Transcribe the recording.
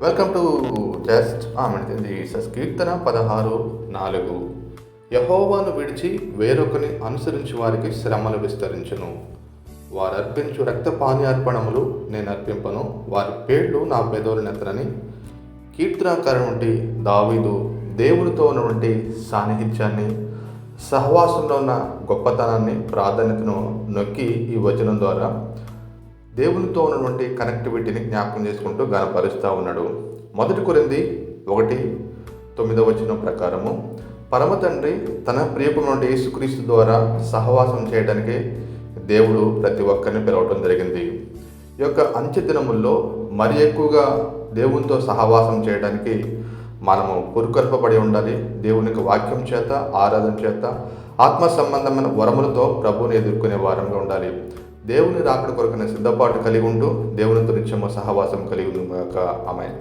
Welcome to Just Jesus. కీర్తన 16:4. యెహోవాను విడిచి వేరొకని అనుసరించి వారికి శ్రమలు విస్తరించును. వారు అర్పించు రక్తపానీయార్పణములు నేను అర్పింపను, వారి పేర్లు నా పెదవులనెత్తనని కీర్తనాకారుడు దావీదు దేవునితో ఉన్నటువంటి సాన్నిహిత్యాన్ని, సహవాసంలో ఉన్న గొప్పతనాన్ని, ప్రాధాన్యతను నొక్కి ఈ వచనం ద్వారా దేవునితో ఉన్నటువంటి కనెక్టివిటీని జ్ఞాపకం చేసుకుంటూ గణపరుస్తూ ఉన్నాడు. 1 కొరింథీ 1:9 ప్రకారము పరమ తండ్రి తన ప్రియకుమారుడు యేసుక్రీస్తు ద్వారా సహవాసం చేయడానికి దేవుడు ప్రతి ఒక్కరిని పిలవటం జరిగింది. ఈ యొక్క అంత్య దినముల్లో మరి ఎక్కువగా దేవునితో సహవాసం చేయడానికి మనము పురుకొల్పబడి ఉండాలి. దేవునికి వాక్యం చేత, ఆరాధన చేత, ఆత్మ సంబంధమైన వరములతో ప్రభువుని ఎదుర్కొనే వారంగా ఉండాలి. దేవుని రాకడ కొరకునే సిద్ధపాటు కలిగి ఉంటూ దేవునితో నిత్యము సహవాసం కలిగి ఉంది. ఆమేన్.